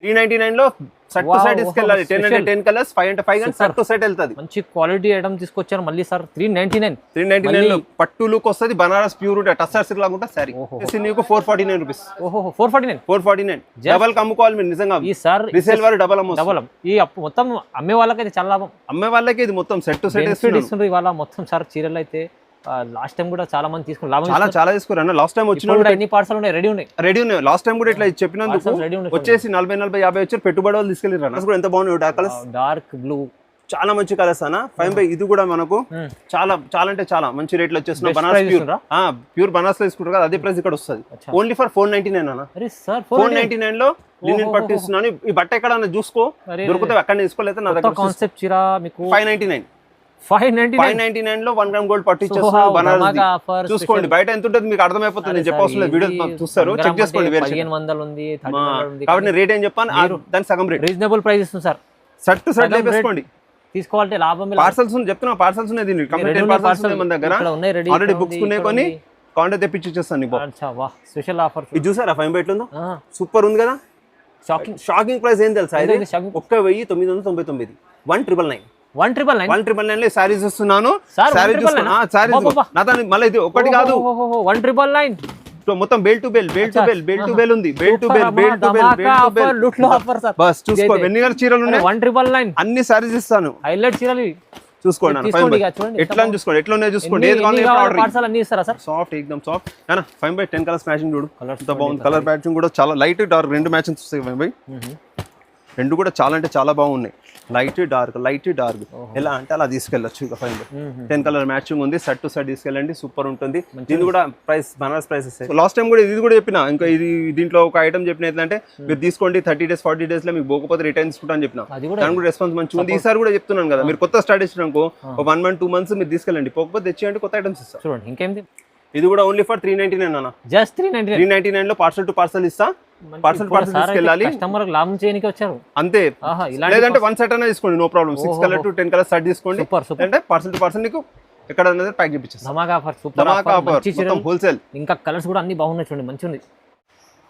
399 లో set to set తీసుకెళ్ళాలి. 10 అంటే 10 కలర్స్, 5 అంటే 5 సెట్ టు సెట్ వెళ్తది. మంచి క్వాలిటీ ఐటమ్ తీసుకొచ్చారు మళ్ళీ సార్. 399 లో పట్టు లుక్ వస్తది. బనారస్ ప్యూర్ టస్సర్ సిల్క్ లాగా ఉంటుంది సారీ. నీకు 449 రూపీస్. ఓహో 449 డబల్ అమ్ముకోవాలి మీరు నిజంగా. ఈ సార్ రీసేల్ వారు డబల్ ఈ మొత్తం అమ్మే వాళ్ళకైతే చాలా లాభం. అమ్మే వాళ్ళకి ఇది మొత్తం సెట్ టు సెట్ ఇస్తున్నారు ఇవాళ మొత్తం సార్. చీరలు అయితే లాస్ట్ టైం కూడా చాలా మంది తీసుకున్నారు. చాలా తీసుకున్నారు అన్న. లాస్ట్ టైం వచ్చిన ఎన్ని పార్సల్ ఉన్నాయి? రెడీ ఉన్నాయి. లాస్ట్ టైం కూడా ఇట్లా చెప్పినందుకు వచ్చేసి 40-50 వచ్చారు. పెట్టుబడి వాళ్ళు తీసుకెళ్ళారు. కూడా ఎంత బాగున్నాయి డార్క్ కలర్స్. డార్క్ బ్లూ చాలా మంచి కలర్స్ అన్న. 5 ఇది కూడా మనకు చాలా అంటే చాలా మంచి రేట్లు వచ్చేసిన బనారస్ ప్యూర్ బనారస్ లో తీసుకుంటారు కదా, అదే ప్రైస్ ఇక్కడ వస్తుంది. ఓన్లీ ఫర్ 499 అన్న. 499 లో లినిన్ పట్టు ఇస్తున్నాను. ఈ బట్ట ఎక్కడ చూసుకో, దొరుకుతాయి అక్కడ తీసుకోలేదు. నా దగ్గర కాన్సెప్ట్ చీర మీకు 599 లో 1 గ్రామ్ గోల్డ్ పట్టు ఇచ్చేస్తున్నాను బనారస్. చూసుకోండి బయట ఎంత ఉంటుంది మీకు అర్థమైపోతుంది. నేను చెప్పవసరం లేదు, వీడియో చూస్తారు, చెక్ చేసుకోండి. 1500 ఉంది, 1300 ఉంది. కాబట్టి రేట్ ఏం చెప్పాను, దాని సగం రేట్. రీజనబుల్ ప్రైస్ ఇస్తుంది సార్. సెట్ టు సెట్ వేసుకోండి. తీసుకోవాలంటే లాభం. పార్సల్స్ చెప్తున్నా, పార్సల్స్ ఉన్నాయి. దీనికి కంప్లీట్ పార్సల్స్ ఉన్నాయి మన దగ్గర. ఆల్రెడీ బుక్స్ ఉన్నాయి, కొన్ని కాంటాక్ట్ తెప్పించి ఇచ్చేస్తాను నీకు. Special offer. ఇది చూసారా 5 బై ఎట్లుందో, సూపర్ ఉంది కదా. షాకింగ్ ప్రైస్ ఏం తెలుసా, 1999 1,999 లో సారీస్ ఇస్తున్నాను. మళ్ళీ ఇది ఒకటి కాదు, 1,999 మొత్తం బేల్ టు బేల్ ఉంది. బస్ చూసుకో ఎన్ని చీరలు ఉన్నాయి. 1,999 అన్ని సారీస్ ఇస్తాను. హైలైట్ చీరలు చూసుకోండి. ఎట్లా చూసుకోండి, ఎట్లా ఉన్నాయి చూసుకోండి. సాఫ్ట్ ఎక్దమ్ సాఫ్ట్. 5 బై 10 కలర్స్ మ్యాచింగ్ చూడు ఎంత బాగుంది. కలర్ మ్యాచింగ్ కూడా చాలా లైట్ డార్క్ రెండు మ్యాచింగ్స్ వస్తాయి. 5 బై రెండు కూడా చాలా అంటే చాలా బాగున్నాయి. లైట్ డార్క్ ఎలా అంటే అలా తీసుకెళ్ళచ్చు. ఇక 5 బై 10 కలర్ మ్యాచింగ్ ఉంది. సెట్ టు సెట్ తీసుకెళ్ళండి, సూపర్ ఉంటుంది. దీని కూడా price Banaras prices. Last time కూడా ఇది కూడా చెప్పిన. ఇంకా ఇది దీంట్లో ఒక ఐటమ్ చెప్పిన ఎట్లంటే మీరు తీసుకోండి 30 days 40 days లో మీకు పోకపోతే రిటర్న్ తీసుకుంటా అని చెప్పిన. దాని కూడా రెస్పాన్స్ మంచిగా ఉంది. ఈసారి కూడా చెప్తున్నాను కదా, మీరు కొత్త స్టార్ట్ చేసినాకో 1 month 2 months మీరు తీసుకెళ్ళండి, పోకపోతే తెచ్చేయండి, కొత్త ఐటమ్స్ ఇస్తా. చూడండి ఇంకేంది. ఇది కూడా ఓన్లీ ఫర్ 399 అన్న. జస్ట్ 399 లో పార్సల్ టు పార్సల్ ఇస్తా. పార్సల్ తీసుకెళ్ళాలి. కస్టమర్ లాభం చేయడానికి వచ్చారు అంతే. లేదంటే 1 సెట్ అయినా తీసుకోండి, no problem. 6 colour to 10 colour set తీసుకోండి. అంటే పార్సల్ టు పార్సల్ నీకు ఎక్కడ ప్యాక్ చేపిస్తాను. ధమాకా ఆఫర్ హోల్సేల్. ఇంకా కలర్స్ కూడా అన్ని బాగున్నాయి చూడండి, మంచిగా ఉంది.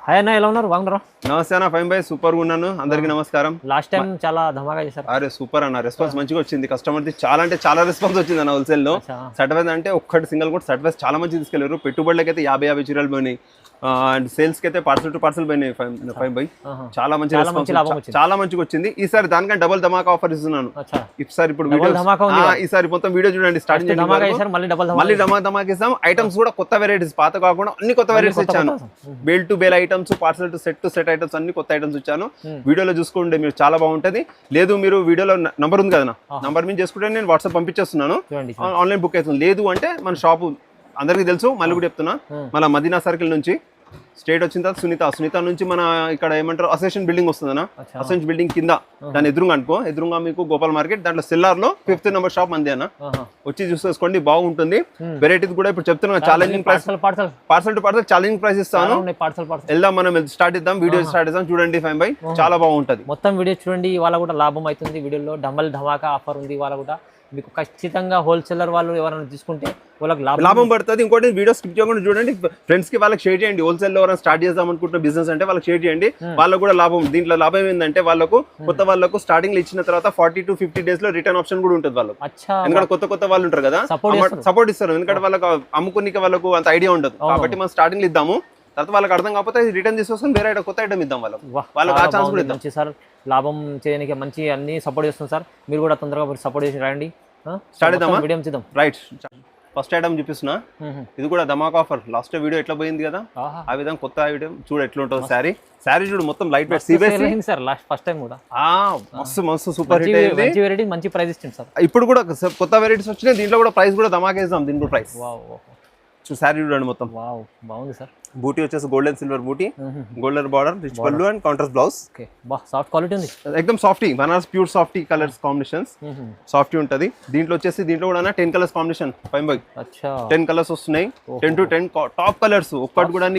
హాయ్ అన్న, ఎలా ఉన్నారు? బాగున్నారా? నమస్తే అన్న. 5 బై సూపర్ గా ఉన్నాను. అందరికి నమస్కారం. లాస్ట్ టైం చాలా ధమాకా చేశారు. అరే సూపర్ అన్న, రెస్పాన్స్ మంచిగా వచ్చింది. కస్టమర్ ది చాలా అంటే చాలా రెస్పాన్స్ వచ్చింది అన్న. హోల్సేల్ లో సర్టిఫైజ్ అంటే ఒక్కటి సింగిల్ కూడా సర్టిఫైజ్ చాలా మంచి తీసుకెళ్లారు. పెట్టుబడులకి అయితే 50 చీరలు పోయినాయి. అండ్ సేల్స్ కి అయితే పార్సల్ టు పార్సల్ పోయినాయి. 5 బై చాలా మంచి రెస్పాన్స్, చాలా మంచిగా వచ్చింది. ఈసారి దానికంటే డబుల్ ధమాకా ఆఫర్ ఇస్తున్నాను. ఈసారి ఇప్పుడు ఈసారి మొత్తం వీడియో చూడండి. స్టార్టింగ్ మళ్ళీ ధమాకా ఇస్తాం. ఐటమ్స్ కూడా కొత్త వెరైటీస్, పాత కాకుండా అన్ని కొత్త వెరైటీస్ ఇచ్చాను. Bale to bale items, parcel to set items అన్ని కొత్త ఐటమ్స్ ఇచ్చాను. వీడియోలో చూసుకుంటే మీరు చాలా బాగుంటది. లేదు మీరు వీడియోలో నంబర్ ఉంది కదా, నంబర్ మీద చేసుకుంటే నేను వాట్సాప్ పంపించేస్తున్నాను, ఆన్లైన్ బుక్ అవుతుంది. లేదు అంటే మన షాపు అందరికీ తెలుసు, మళ్ళీ కూడా చెప్తున్నా, మన మదీనా సర్కిల్ నుంచి స్ట్రేట్ వచ్చిన తర్వాత సునీత నుంచి మన ఇక్కడ ఏమంటారు అసోసియేషన్ బిల్డింగ్ వస్తుందన్న. అసోసియేషన్ బిల్డింగ్ కింద దాని ఎదురుగా మీకు గోపాల్ మార్కెట్, దాంట్లో సెల్లార్ లో 5th నెంబర్ షాప్ మంది అన్న. వచ్చి చూసేసుకోండి, బాగుంటుంది. వెరైటీస్ కూడా ఇప్పుడు చెప్తున్నా challenging price, parcel to parcel challenging price ఇస్తాను. వెళ్దాం, మనం స్టార్ట్ చేద్దాం, వీడియో స్టార్ట్ చేద్దాం. చూడండి 5 బై చాలా బాగుంటది. మొత్తం వీడియో చూడండి, ఇవాళ కూడా లాభం అవుతుంది. వీడియోలో డబల్ ధమాకా ఆఫర్ ఉంది. ఇవాళ కూడా మీకు ఖచ్చితంగా హోల్సేలర్ వాళ్ళు ఎవరైనా తీసుకుంటే వాళ్ళకి లాభం పడుతుంది. ఇంకోటి వీడియో స్కిప్ చేయకుండా చూడండి, ఫ్రెండ్స్ కి వాళ్ళకి షేర్ చేయండి. హోల్సేల్ లో ఎవరైనా స్టార్ట్ చేద్దాం అనుకుంటున్న బిజినెస్ అంటే వాళ్ళకి షేర్ చేయండి, వాళ్ళకు కూడా లాభం. దీంట్లో లాభం ఏంటంటే వాళ్ళకు కొత్త వాళ్ళకు స్టార్టింగ్ లో ఇచ్చిన తర్వాత 40 to 50 days లో రిటర్న్ ఆప్షన్ కూడా ఉంటుంది వాళ్ళకు. ఎందుకంటే కొత్త వాళ్ళు ఉంటారు కదా, సపోర్ట్ ఇస్తారు. ఎందుకంటే వాళ్ళకి అమ్ముకునే వాళ్ళకు అంత ఐడియా ఉండదు. కాబట్టి మనం స్టార్టింగ్ లో ఇద్దాము, తర్వాత వాళ్ళకి అర్థం కాకపోతే రిటర్న్ తీసుకొస్తాం, వేరే కొత్త ఐటమ్ ఇద్దాం వాళ్ళకి ఆ ఛాన్స్ కూడా ఇద్దాం. సార్ లాభం చేయడానికి మంచి అన్ని సపోర్ట్ చేస్తుంది సార్. మీరు కూడా తొందరగా సపోర్ట్ చేసి రండి, స్టార్ట్ చేద్దాం. రైట్, ఫస్ట్ ఐటమ్ చూపిస్తున్నా. ఇది కూడా ధమాకా ఆఫర్. లాస్ట్ వీడియో ఎట్లా పోయింది కదా, ఆ విధంగా కొత్త ఐటమ్ చూడు ఎట్లా ఉంటుంది. శారీ చూడు మొత్తం light weight CBSE sir. Last first time కూడా మస్తు సూపర్ హిట్ అయింది. మంచి వెరైటీ, మంచి ప్రైస్ ఇచ్చింది సార్. ఇప్పుడు కూడా కొత్త వెరైటీస్ వచ్చినాయి, దీంట్లో కూడా ప్రైస్ కూడా ధమాకా ఇద్దాం. దీని కూడా ప్రైస్ శారీ చూడండి మొత్తం బాగుంది సార్. బూటీ వచ్చేసి గోల్డెన్ సిల్వర్ బూటీ, గోల్డెన్ బార్డర్, రిచ్ పళ్ళు and contrast blouse. Soft quality ఉంది, ఎక్దమ్ softy. Banaras pure softy colours combinations, softy ఉంటది. దీంట్లో వచ్చేసి దీంట్లో కూడా 10 కలర్స్ కాంబినేషన్. 5 బై 10 కలర్స్ వస్తున్నాయి. 10 to 10 టాప్ కలర్స్. ఒక్కటి కూడా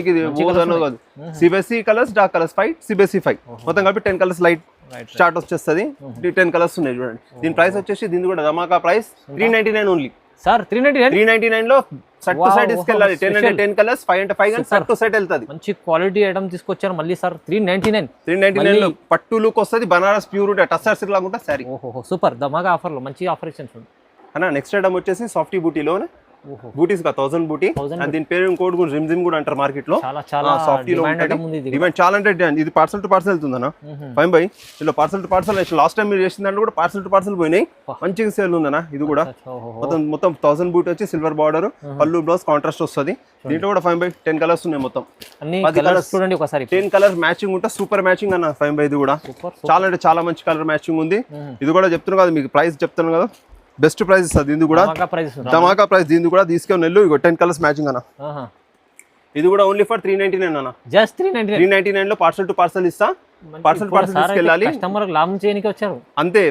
కాదు. CBSE colours, dark colours 5, CBSE 5, మొత్తం కలిపి 10 కలర్స్ లైట్ స్టార్ట్ వచ్చేస్తుంది. 10 కలర్స్ ఉన్నాయి చూడండి. దీని ప్రైస్ వచ్చేసి దీని కూడా ధమాకా ప్రైస్ 399 ఓన్లీ. సార్ 399 399 లో సెట్ టు సెట్ తీసుకెళ్ళాలి. 10 అంటే 10 కలర్స్, 5 అంటే 5 సెట్ టు సెట్ వెళ్తది. మంచి క్వాలిటీ ఐటమ్ తీసుకొచ్చారు మళ్ళీ సార్. 399 లో పట్టు లుక్ వస్తది, బనారస్ ప్యూర్ టస్సర్ సిల్క్ లాగా ఉంటుంది సారీ. ఓహో సూపర్ ధమాకా ఆఫర్ లో మంచి ఆఫర్ ఇచ్చారు అన్న. నెక్స్ట్ ఐటమ్ వచ్చేసి సాఫ్టీ బూటీలోనే బూటీస్ గా 1000 బూటీ, దీని పేరు ఇంకోటి కూడా రిమ్ జిమ్ కూడా అంటారు మార్కెట్ లో. చాలా సాఫ్టీలో డిమాండ్ చాలా అంటే ఇది పార్సల్ టు పార్సల్ వెళ్తుందన్న. ఫైన్ బై ఇలా parcel to parcel last time మీరు చేసిన దాంట్లో కూడా పార్సల్ టు పార్సల్ పోయినాయి, మంచిగా సేల్ ఉందన్న. ఇది కూడా మొత్తం 1000 బూటీ వచ్చి సిల్వర్ బార్డర్, పళ్ళు బ్లౌజ్ కాంట్రాస్ట్ వస్తుంది. దీంట్లో కూడా 5 బై 10 కలర్స్ ఉన్నాయి, మొత్తం 10 కలర్స్ చూడండి ఒకసారి. 10 కలర్స్ మ్యాచింగ్ ఉంటే సూపర్ మ్యాచింగ్ అన్న. 5 బై ఇది కూడా చాలా అంటే చాలా మంచి కలర్ మ్యాచింగ్ ఉంది. ఇది కూడా చెప్తున్నాను కదా మీకు, ప్రైస్ చెప్తాను కదా, బెస్ట్ ప్రైస్ ఇస్తుంది. ఇది కూడా ధమాకా ప్రైస్. దీన్ని కూడా తీసుకొని వెళ్ళు. ఇగో 10 కలర్స్ మ్యాచింగ్ అన్న. ఇది కూడా ఓన్లీ ఫర్ 399 అన్న. జస్ట్ 399 లో పార్సల్ టు పార్సల్ ఇస్తా. పార్సల్ టు పార్సల్ తీసుకెళ్ళాలి, కస్టమర్ లాభం చేయడానికి వచ్చారు అంతే.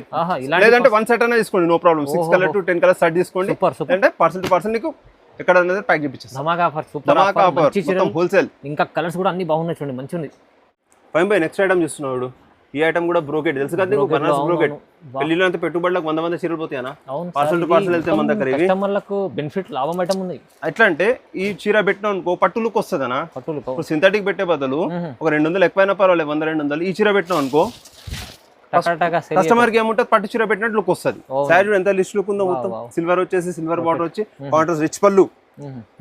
లేదంటే వన్ సెట్ అన్న తీసుకోండి, no problem. 6 colour to 10 colours set తీసుకోండి. అంటే పార్సల్ టు పార్సల్ నీకు ఎక్కడ అనేది ప్యాక్ చేపిస్తాను. ధమాకా ఆఫర్, సూపర్ ఆఫర్, హోల్సేల్. ఇంకా కలర్స్ కూడా అన్ని బాగున్నాయి చూడండి, మంచిగా ఉంది. ఫైన్ బై నెక్స్ట్ ఐటమ్ చూస్తున్నాడు. ఈ ఐటమ్ కూడా బ్రోకెట్ తెలుసు కదా నీకు, బనారస్ బ్రోకెట్. పెళ్లిలో అంతా పెట్టుబడులకు 100 చీరలు పోతాయనా, పార్సల్ టు పార్సల్ వెళ్తే మన దగ్గర ఇవి కస్టమర్లకు బెనిఫిట్ లాభం ఐటమ్ ఉంది. ఎట్లా అంటే ఈ చీర పెట్టినా అనుకో పట్టు లుక్ వస్తుందనా. ఇప్పుడు సింథటిక్ పెట్టే బదులు ఒక 200 ఎక్కువైనా పర్వాలేదు, 100-200 ఈ చీర పెట్టినా అనుకో కస్టమర్ కి ఏముంటుంది, పట్టు చీర పెట్టినట్టు లుక్ వస్తుంది. శారీ ఎంత లిస్ట్ లుక్ ఉందో మొత్తం. సిల్వర్ వచ్చేసి సిల్వర్ బార్డర్ వచ్చి కాంట్రాస్ట్ రిచ్ పళ్ళు,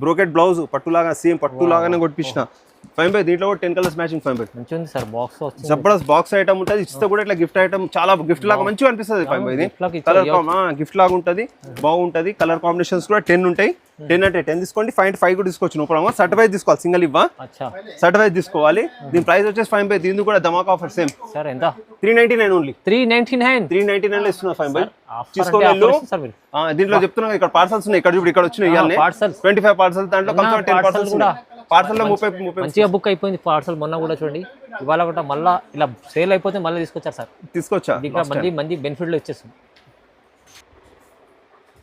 బ్రోకెట్ బ్లౌజ్, పట్టులాగా సేమ్ పట్టు లాగానే కొట్టించిన. 5 బై దీంట్లో కూడా 10 కలర్స్ మ్యాచింగ్. 5 బై మంచిగా ఉంది sir. Box Jabardasth box item ఉంటుంది. ఇస్తే కూడా ఇట్లా గిఫ్ట్ ఐటమ్ చాలా గిఫ్ట్ లాగా మంచిగా అనిపిస్తుంది. 5 బై ఇది కలర్ గిఫ్ట్ లాగా ఉంటుంది, బాగుంటుంది. కలర్ కాంబినేషన్స్ కూడా 10 ఉంటాయి. 10 అంటే 10 తీసుకోండి, 5 అంటే 5 కూడా తీసుకోవచ్చు. నో సర్టిఫైడ్ తీసుకోవాలి, సింగిల్ ఇవ్వ సర్టిఫైడ్ తీసుకోవాలి. దీని ప్రైస్ వచ్చేసి 5 బై. దీని కూడా ధమాకా ఆఫర్ సేమ్ సార్. ఎంత 399 ఓన్లీ. 399 లో ఇస్తున్నా. 5 బై తీసుకోవాలి. దీంట్లో చెప్తున్నా ఇక్కడ పార్సల్స్ ఉన్నాయి. ఇక్కడ చూడు, ఇక్కడ వచ్చినాయి 25 పార్సల్. దాంట్లో 10 పార్సల్స్ కూడా పార్సల్ 30 మంచిగా బుక్ అయిపోయింది పార్సల్. మొన్న కూడా చూడండి, ఇవాళ కూడా మళ్ళీ ఇలా సేల్ అయిపోతే మళ్ళీ తీసుకొచ్చారు సార్. తీసుకొచ్చా మంచి బెనిఫిట్ లో ఇచ్చేస్తుంది.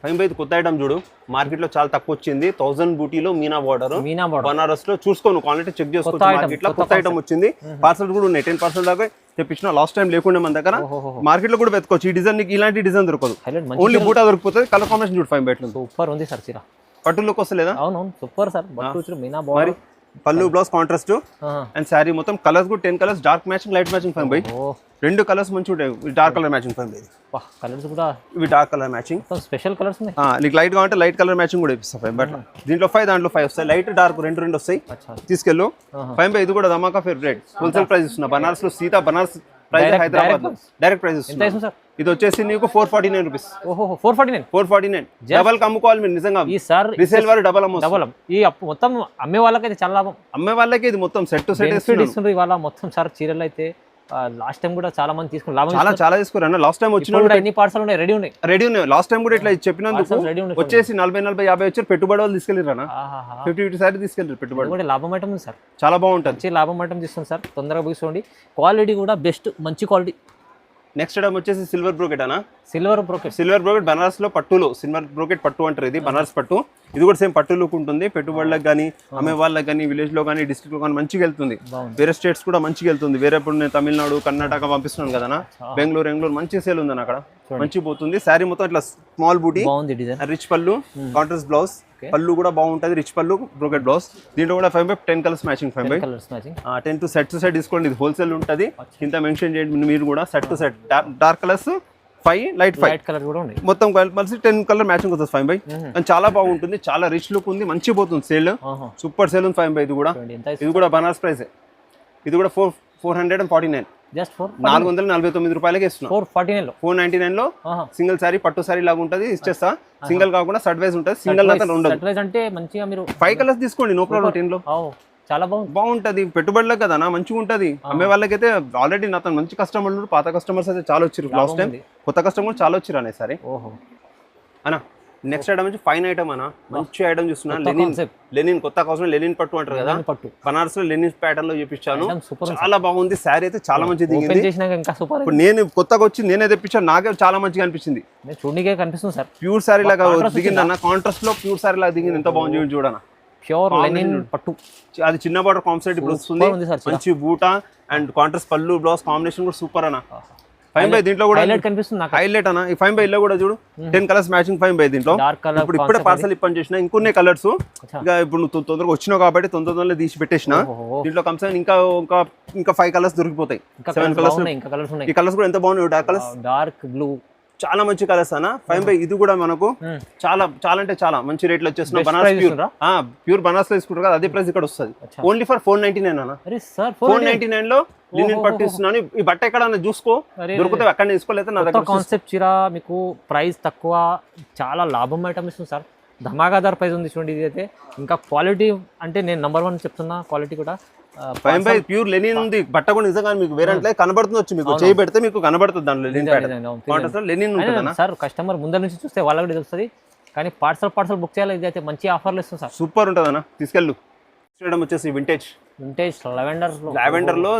5 బై కొత్త ఐటమ్ చూడు, మార్కెట్ లో చాలా తక్కువ వచ్చింది. 1000 బూటీలో మీనా బార్డర్ బనారస్ లో చూసుకోను, క్వాలిటీ చెక్ చేసుకోవచ్చు. మార్కెట్ లో కొత్త ఐటమ్ వచ్చింది. పార్సల్ కూడా ఉన్నాయి, 10 పార్సల్ దాకా తెప్పించిన. లాస్ట్ టైం లేకుండా మన దగ్గర మార్కెట్ లో కూడా వెతుకోవచ్చు. ఈ డిజైన్ ఇలాంటి డిజైన్ దొరకదు, ఓన్లీ బూటా దొరికిపోతుంది. కలర్ కాంబినేషన్ చూడు 5 బై సూపర్ ఉంది సార్. చీర పట్టు లుక్ వస్తలేదా? అవునవును సూపర్ సార్. మీనా బార్డర్, పళ్ళు బ్లౌజ్ కాంట్రాస్ట్ అండ్ శారీ మొత్తం కలర్స్ కూడా 10 colours dark matching, light matching. 5 by 2 colours మంచి ఉంటాయి. Dark colour matching. 5 by colours కూడా ఇవి dark colour matching, special colours ఉన్నాయి. నీకు లైట్ గా ఉంటే లైట్ కలర్ మ్యాచింగ్ కూడా ఇప్పిస్తా. 5 బై దీంట్లో 5 దాంట్లో 5 వస్తాయి. లైట్ డార్క్ రెండు వస్తాయి, తీసుకెళ్ళు. 5 బై ఇది కూడా ధమాకా ఫేవరెట్. హోల్సేల్ ప్రైస్ ఇస్తున్నా. బనారస్ లో Sita Banaras price Hyderabad direct price ఇస్తున్నా. ఇది వచ్చేసి నీకు 449 రూపీస్. 449 డబల్ అమ్ముకోవాలి మీరు నిజంగా. ఈ సార్ రీసేల్ వారు డబల్ ఈ మొత్తం అమ్మే వాళ్ళకైతే చాలా లాభం. అమ్మే వాళ్ళకి ఇది మొత్తం సెట్ టు సెట్ ఇస్తున్నారు ఇవాళ మొత్తం సార్. చీరలు అయితే లాస్ట్ టైం కూడా చాలా మంది తీసుకున్నారు, చాలా తీసుకున్నారు. లాస్ట్ టైం వచ్చిన ఎన్ని పార్సల్ ఉన్నాయి, రెడీ ఉన్నాయి. లాస్ట్ టైం కూడా ఇట్లా చెప్పినందుకు వచ్చేసి 40-50 వచ్చారు. పెట్టుబడి వాళ్ళు తీసుకెళ్ళారు 50 సారీ తీసుకెళ్ళారు. పెట్టుబడి కూడా లాభం ఐటమ్ ఉంది సార్, చాలా బాగుంటుంది. లాభం ఐటమ్ తీస్తుంది సార్. తొందరగా తీసుకోండి. క్వాలిటీ కూడా బెస్ట్, మంచి క్వాలిటీ. నెక్స్ట్ ఐటమ్ వచ్చేసి సిల్వర్ బ్రోకెట్ అన్న. సిల్వర్ బ్రోకెట్ బనారస్ లో పట్టులో సిల్వర్ బ్రోకెట్ పట్టు అంటారు. ఇది బనారస్ పట్టు. ఇది కూడా సేమ్ పట్టు లుక్ ఉంటుంది. పెట్టుబడులకు కానీ, అమ్మే వాళ్ళకి కానీ, విలేజ్ లో కానీ, డిస్ట్రిక్ట్ లో కానీ మంచిగా వెళ్తుంది. వేరే స్టేట్స్ కూడా మంచిగా వెళ్తుంది. వేరే ఇప్పుడు నేను తమిళనాడు, కర్ణాటక పంపిస్తున్నాను కదా, బెంగళూరు మంచి సేల్ ఉందని అక్కడ మంచి పోతుంది. శారీ మొత్తం ఇట్లా స్మాల్ బూటీ, రిచ్ పళ్ళు, కాంట్రాస్ట్ బ్లౌజ్, పళ్ళు కూడా బాగుంటుంది. రిచ్ పళ్ళు, బ్రోకెట్ బ్లౌజ్. దీంట్లో కూడా 5 by 10 colours matching. 5 by 10 to set తీసుకోండి. ఇది హోల్సేల్ ఉంటుంది. కింద మెన్షన్ చేయండి మీరు కూడా. Set to set dark colours 5, light colour కూడా ఉంది. మొత్తం కలిసి 10 కలర్ మ్యాచింగ్ వస్తుంది. 5 బై అండ్ చాలా బాగుంటుంది. చాలా రిచ్ లుక్ ఉంది, మంచి పోతుంది సేల్. సూపర్ సేల్ ఉంది 5 బై. ఇది కూడా బనారస్ ప్రైస్. ఇది కూడా 449. జస్ట్ 449 రూపాయలకి ఇస్తున్నా. 499 లో సింగిల్ సారీ పట్టు సారీ లాగా ఉంటుంది. ఇచ్చేస్తా. సింగిల్ కాకుండా సర్ట్ వైజ్ ఉంటుంది. సింగిల్ అంటే మంచిగా మీరు 5 కలర్స్ తీసుకోండి, నో ప్రాబ్లం. 10 లో చాలా బాగుంటది. పెట్టుబడులకు కదా మంచిగా ఉంటది. అమ్మే వాళ్ళకైతే ఆల్రెడీ నాతో మంచి కస్టమర్లు, పాత కస్టమర్స్ అయితే చాలా వచ్చారు. లాస్ట్ టైం కొత్త కస్టమర్ చాలా వచ్చారు అనే సరే అన్న. నెక్స్ట్ ఐటమ్ వచ్చి ఫైన్ ఐటమ్ అన్న. మంచి ఐటమ్ చూస్తున్నా. లెనిన్ కొత్త కోసం లెనిన్ పట్టు అంటారు కదా, బనారస్ లో లెనిన్ ప్యాటర్న్ లో చూపించాను. చాలా బాగుంది. శారీ అయితే చాలా మంచిగా దిగింది. ఇప్పుడు నేను కొత్తగా వచ్చి నేనే తెప్పించాను. నాకే చాలా మంచిగా అనిపించింది. చూడనికే కనిపిస్తుంది సార్. ప్యూర్ శారీ లాగా దిగింది అన్న. కాంట్రాస్ట్ లో ప్యూర్ శారీ లాగా దిగింది. ఎంత బాగుంది చూడనా. ప్యూర్ లెనిన్ పట్టు. అది చిన్న బార్డర్ కాంసైడ్ ఇప్పుడు వస్తుంది. మంచి బూటా అండ్ కాంట్రాస్ట్ పళ్ళు బ్లౌజ్ కాంబినేషన్ కూడా సూపర్ అన్న. ఫైన్ బై దీంట్లో కూడా హైలైట్ కనిపిస్తుంది నాకు. హైలైట్ అన్న ఈ ఫైన్ బై లో కూడా చూడు 10 కలర్స్ మ్యాచింగ్ ఫైన్ బై దీంట్లో డార్క్ కలర్ ఇప్పుడు ఇప్పుడే పార్సల్ ఇప్పని చేసిన ఇంకొన్ని కలర్స్ ఇంకా ఇప్పుడు నువ్వు తొందరగా వచ్చినావు కాబట్టి తొందరగా తీసి పెట్టేసిన దీంట్లో కమ్సన్ ఇంకా 5 కలర్స్ దొరికిపోతాయి 7 కలర్స్ ఇంకా కలర్స్ ఉన్నాయి. ఈ కలర్స్ కూడా ఎంత బాగున్నాయి డార్క్ కలర్స్ డార్క్ బ్లూ చాలా మంచి కలర్స్ అన్న ఫైన్ బై ఇది కూడా మనకు చాలా చాలా అంటే చాలా మంచి రేట్లు వచ్చేసిన బనారస్ ప్యూర్ బనారస్ లో తీసుకుంటారు కదా అదే ప్రైస్ ఇక్కడ వస్తుంది ఓన్లీ ఫర్ 499 అన్న. అరే సార్ 499 లో లినిన్ పట్టు ఇస్తున్నాను ఈ బట్ట ఎక్కడ చూసుకో దొరికితే అక్కడ తీసుకోలేదు నా దగ్గర కాన్సెప్ట్ చీర మీకు ప్రైస్ తక్కువ చాలా లాభం ఐటమ్ ఇస్తుంది సార్. ధమాకాదార్ ప్రైస్ ఉంది చూడండి. ఇది అయితే ఇంకా క్వాలిటీ అంటే నేను నెంబర్ 1 చెప్తున్నా క్వాలిటీ కూడా. ఫైన్ బై ప్యూర్ లెనిన్ ఉంది బట్ట కూడా నిజంగా మీకు వేరే కనబడుతుంది వచ్చి మీకు చేయి పెడితే మీకు కనబడుతుంది దాంట్లో లెనిన్ ఉంటుంది సార్. కస్టమర్ ముందర నుంచి చూస్తే వాళ్ళకి కూడా తెలుస్తుంది కానీ పార్సల్ బుక్ చేయాలి. ఇది అయితే మంచి ఆఫర్లు ఇస్తుంది సార్. సూపర్ ఉంటుంది అన్న తీసుకెళ్ళు. వచ్చేసి వింటేజ్ లావెండర్ లో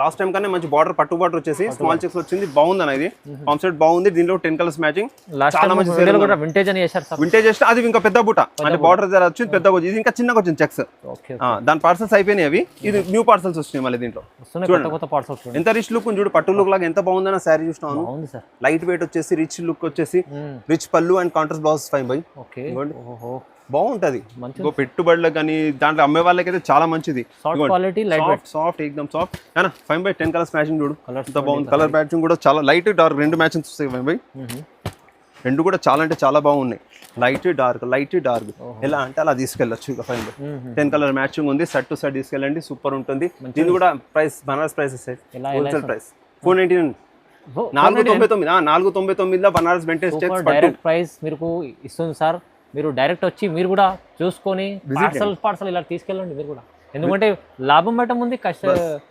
లాస్ట్ టైం కన్నా మంచి బార్డర్ పట్టు బార్డర్ వచ్చేసి స్మాల్ చెక్స్ వచ్చింది బాగుంది అన్న. ఇది కాన్సెప్ట్ బాగుంది దీంట్లో 10 కలర్స్ మ్యాచింగ్ చాలా మంచి వింటేజ్ అని చేశారు సార్. వింటేజ్ చేస్తే అది ఇంకా పెద్ద బుట్ట అంటే బార్డర్ వచ్చింది పెద్దగా వచ్చింది ఇది ఇంకా చిన్నగా వచ్చింది చెక్స్ దాని పార్సల్స్ అయిపోయినాయి అవి ఇది న్యూ పార్సల్స్ వచ్చినాయి మళ్ళీ దీంట్లో ఎంత రిచ్ లుక్ చూడు పట్టు లుక్ లాగా ఎంత బాగుందన్న శారీ చూసినాను. లైట్ వెయిట్ వచ్చేసి రిచ్ లుక్ వచ్చేసి రిచ్ పళ్ళు and contrast blouse fine by బాగుంటది పెట్టుబడులకు కానీ దాంట్లో అమ్మే వాళ్ళకైతే చాలా మంచిది సాఫ్ట్ ఎక్దమ్ soft fine by 10 colours matching చూడు ఎంత బాగుంది. కలర్ మ్యాచింగ్ కూడా చాలా లైట్ డార్క్ రెండు మ్యాచింగ్స్ వస్తాయి ఫైన్ బై రెండు కూడా చాలా అంటే చాలా బాగున్నాయి. లైట్ డార్క్ ఎలా అంటే అలా తీసుకెళ్ళచ్చు ఇక ఫైన్ బై 10 కలర్ మ్యాచింగ్ ఉంది సెట్ టు సెట్ తీసుకెళ్ళండి సూపర్ ఉంటుంది. దీని కూడా price Banaras price wholesale price 499 499 లో Banaras vintage checks direct price మీకు ఇస్తుంది సార్. మీరు డైరెక్ట్ వచ్చి మీరు కూడా చూసుకొని పార్సల్ ఇలా తీసుకెళ్ళండి మీరు కూడా ఎందుకంటే లాభం బయట ఉంది.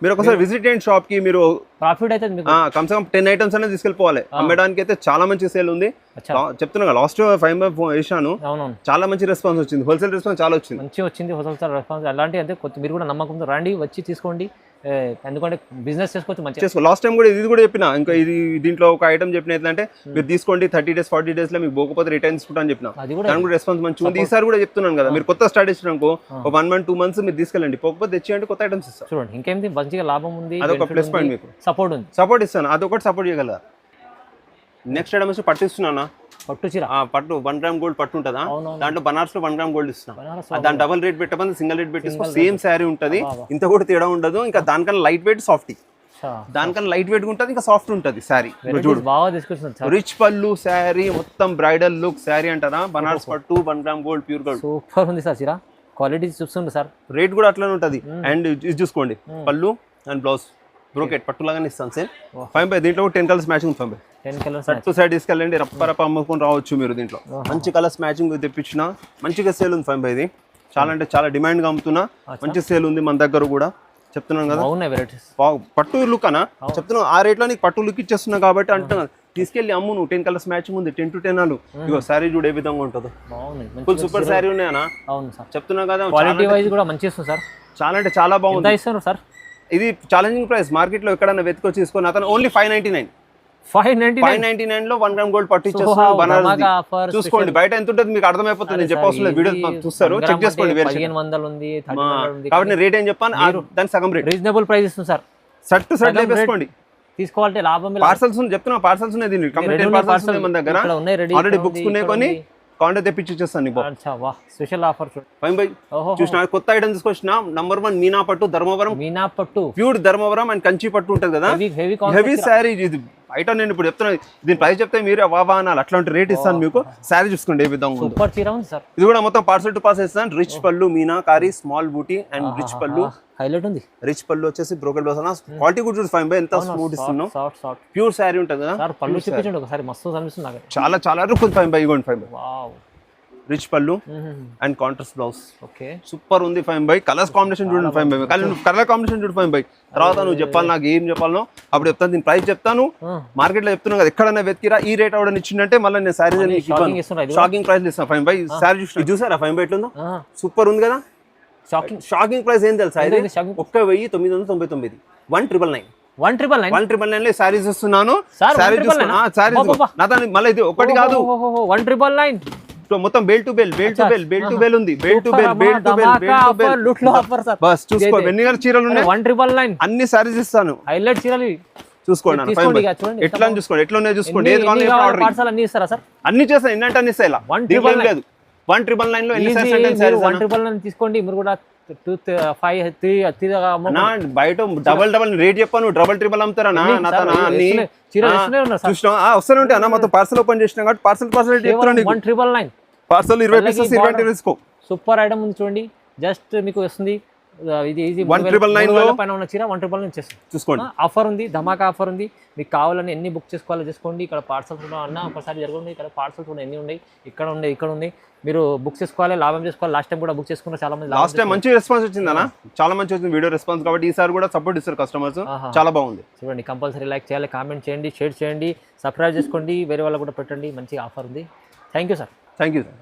మీరు ఒకసారి విజిట్ చేయండి షాప్ కి మీరు ప్రాఫిట్ అయితే కమ్సే కమ్ 10 ఐటమ్స్ అనేది తీసుకెళ్ళిపోవాలి. అమ్మడానికి అయితే చాలా మంచి సేల్ ఉంది చెప్తున్నా. లాస్ట్ 5 వేసాను చాలా మంచి రెస్పాన్స్ వచ్చింది. హోల్సేల్ రెస్పాన్స్ చాలా వచ్చింది మంచి వచ్చింది హోల్సేల్ రెస్పాన్స్. అలాంటి అంటే మీరు కూడా నమ్మకంతో రండి వచ్చి తీసుకోండి ఎందుకంటే బిజినెస్ చేసుకోవచ్చు మంచిగా. లాస్ట్ టైం కూడా ఇది కూడా చెప్పిన ఇంకా ఇది దీంట్లో ఒక ఐటమ్ చెప్పిన ఏంటంటే మీరు తీసుకోండి 30 days 40 days లో మీకు పోకపోతే రిటర్న్ తీసుకుంటా అని చెప్పిన దాని కూడా రెస్పాన్స్ మంచిగా ఉంది. ఈసారి కూడా చెప్తున్నాను కదా మీరు కొత్త స్టార్ట్ చేసినాకో 1 month 2 months మీరు తీసుకెళ్ళండి పోకపోతే తెచ్చేయండి కొత్త ఐటమ్స్ ఇస్తాను చూడండి. ఇంకేంటి మంచిగా లాభం ఉంది అదొక ప్లస్ పాయింట్ మీకు సపోర్ట్ ఇస్తాను అదొకటి సపోర్ట్ చేయగలరా. నెక్స్ట్ ఐటమ్ వచ్చి పట్టు ఇస్తున్నా పట్టు చీర పట్టు 1 gram gold పట్టు ఉంటుందా దాంట్లో బనారస్ లో 1 gram gold ఇస్తున్నా దాని డబల్ రేట్ పెట్టబోదు సింగిల్ రేట్ పెట్టేసుకో సేమ్ శారీ ఉంటుంది ఇంత కూడా తేడా ఉండదు. ఇంకా దానికన్నా లైట్ వెయిట్ సాఫ్ట్ దానికన్నా లైట్ వెయిట్ ఉంటుంది ఇంకా సాఫ్ట్ ఉంటుంది శారీ చూడు రిచ్ పళ్ళు శారీ మొత్తం బ్రైడల్ లుక్ శారీ అంటారా బనారస్ పట్టు 1 gram gold pure gold super ఉంది సార్. చీర క్వాలిటీ చూస్తుంది సార్ రేట్ కూడా అట్లానే ఉంటుంది. అండ్ ఇది చూసుకోండి పళ్ళు అండ్ బ్లౌజ్ బ్రోకెట్ పట్టులాగానే ఇస్తాను సేమ్ ఫైన్ బై దీంట్లో 10 colours matching fine by 10 colours set to set తీసుకెళ్ళండి రప్ప అమ్ముకొని రావచ్చు మీరు. దీంట్లో మంచి కలర్స్ మ్యాచింగ్ తెప్పించిన మంచిగా సేల్ ఉంది ఫైన్ బై. ఇది చాలా అంటే చాలా డిమాండ్ గా అమ్ముతున్నా మంచి సేల్ ఉంది మన దగ్గర కూడా చెప్తున్నాను కదా. పట్టు లుక్ అనా చెప్తున్నా ఆ రేట్లో నీకు పట్టు లుక్ ఇచ్చేస్తున్నా కాబట్టి అంటున్నా తీసుకెళ్ళి అమ్ము నువ్వు 10 కలర్స్ మ్యాచింగ్ ఉంది 10 to 10 ఇగో శారీ చూడు ఏ విధంగా ఉంటుందో ఫుల్ సూపర్ శారీ ఉన్నాయనా చెప్తున్నా కదా. క్వాలిటీ వైజ్ కూడా మంచి ఇస్తుంది సార్ చాలా అంటే చాలా బాగుంది సార్. ఇది ఛాలెంజింగ్ ప్రైస్ మార్కెట్ లో ఎక్కడన్నా వెతుకొచ్చి తీసుకొని అతను ఓన్లీ 599 లో 1 gram gold పట్టు ఇచ్చేస్తున్నాను బనారస్ చూసుకోండి. బయట ఎంత ఉంటుంది మీకు అర్థమైపోతుంది నేను చెప్పవసరం లేదు వీడియో చూస్తారు చెక్ చేసుకోండి. 1500 ఉంది కాబట్టి రేట్ ఏం చెప్పాను దాని సగం రేట్ రీజనబుల్ ప్రైస్ ఇస్తుంది సార్. సెట్ టు సెట్ వేసుకోండి తీసుకోవాలంటే లాభం. పార్సల్స్ చెప్తున్నా పార్సల్స్ ఉన్నాయి దీనికి కంప్లీట్ 10 పార్సల్స్ ఉన్నాయి మన దగ్గర ఆల్రెడీ బుక్స్ ఉన్నాయి కొన్ని కాంటాక్ట్ తెప్పించి ఇచ్చేస్తాను. స్పెషల్ ఆఫర్ ఫైన్ బై చూసిన కొత్త ఐటమ్ తీసుకొచ్చిన నంబర్ 1 మీనా పట్టు ధర్మవరం ప్యూర్ ధర్మవరం అండ్ కంచి పట్టు ఉంటుంది కదా హెవీ శారీ. ఇది ఐటమ్ నేను ఇప్పుడు చెప్తున్నా దీని ప్రైస్ చెప్తే మీరు వావా అనాలి అట్లాంటి రేట్ ఇస్తాను మీకు. శారీ చూసుకోండి ఏ విధంగా సూపర్ చీర ఉంది సార్. ఇది కూడా మొత్తం పార్సల్ టు పార్సల్ ఇస్తాను. రిచ్ పళ్ళు మీనా కారీ స్మాల్ బూటీ అండ్ రిచ్ పళ్ళు హైలైట్ ఉంది. రిచ్ పళ్ళు వచ్చేసి బ్రోకెట్ బ్లౌజ్ క్వాలిటీ కూడా చూసి ఫైన్ బై ఎంత స్మూత్ ఇస్తున్నాం ప్యూర్ శారీ ఉంటుంది కదా. పళ్ళు చూపించండి ఒకసారి మస్తు కనిపిస్తుంది చాలా చాలా రుక్ ఫైన్ బై ఇగోండి ఫైన్ బై రిచ్ పళ్ళు అండ్ కాంట్రాస్ట్ బ్లౌజ్ సూపర్ ఉంది ఫైన్ బై. కలర్స్ కాంబినేషన్ చూడండి ఫైన్ బై కలర్ కాంబినేషన్ చూడు ఫైన్ బై. తర్వాత నువ్వు చెప్పాలి నాకు ఏం చెప్పాలనో అప్పుడు చెప్తాను. దీని ప్రైస్ చెప్తాను మార్కెట్ లో చెప్తున్నాను కదా ఎక్కడైనా వెతికిరా ఈ రేట్ అవడం ఇచ్చిందంటే మళ్ళీ నేను శారీ షాకింగ్ ప్రైస్ ఇస్తాను ఫైన్ బై. శారీ చూసారా ఫైన్ బై ఎట్లుందో సూపర్ ఉంది కదా. షాకింగ్ ప్రైస్ ఏం తెలుసా 1999 199 లో శారీస్ ఇస్తున్నాను. మళ్ళీ ఇది ఒకటి కాదు 1999 మొత్తం బెల్ టు బెల్ ఉంది బస్ చూసుకో వెన్నీగర్ చీరలు ఉన్నాయి 1999 అన్ని సారీస్ ఇస్తాను. హైలైట్ చీరలు చూసుకోండి అన్న తీసుకోండి ఇక చూడండి ఎట్లా అని చూసుకోండి ఎట్లా ఉన్నాయో చూసుకోండి ఏది కావాలి ఆర్డర్ పార్సల్ అన్ని ఇస్తారా సార్? అన్ని చేస్తాను ఎన్నంటే అన్ని ఇస్తాయి ఇలా 1,999 లేదు 1,999 లో ఎన్ని సైజ్ అంటే సైజ్ 1,999 తీసుకోండి మీరు కూడా 2 5 3 బయట డబల్ రేట్ చెప్పాను డబల్ ట్రిపుల్ అమ్ముతారా అన్ని చీరలు ఇస్తూనే ఉన్నారు సార్. చూసినా వస్తూనే ఉంటాయి అన్న మొత్తం పార్సల్ ఓపెన్ చేసినా కాబట్టి పార్సల్ చెప్తున్నాను 1,999 పార్సల్ 20 పీసెస్ 20 తీసుకో సూపర్ ఐటమ్ ఉంది చూడండి. జస్ట్ మీకు వస్తుంది ఇది ఈజీ 1,999 లో పైన ఉన్న చీర 1,999 ఇచ్చేస్తాం. చూసుకోండి ఆఫర్ ఉంది, ధమాకా ఆఫర్ ఉంది. మీకు కావాలని ఎన్ని బుక్ చేసుకోవాలో చేసుకోండి. ఇక్కడ పార్సల్స్ కూడా అన్న ఒకసారి జరగండి. ఇక్కడ పార్సల్స్ కూడా ఎన్ని ఉన్నాయి, ఇక్కడ ఉన్నాయి, ఇక్కడ ఉన్నాయి. మీరు బుక్ చేసుకోవాలి, లాభం చేసుకోవాలి. లాస్ట్ టైం కూడా బుక్ చేసుకున్నారు చాలా మంది. లాస్ట్ టైం మంచి రెస్పాన్స్ వచ్చింది అన్న, చాలా మంచి వచ్చింది వీడియో రెస్పాన్స్. కాబట్టి ఈసారి కూడా సపోర్ట్ ఇస్తారు కస్టమర్స్, చాలా బాగుంది. చూడండి కంపల్సరీ లైక్ చేయాలి, కామెంట్ చేయండి, షేర్ చేయండి, సబ్స్క్రైబ్ చేసుకోండి, వేరే వాళ్ళకు కూడా పెట్టండి. మంచి ఆఫర్ ఉంది. Thank you sir. Thank you sir.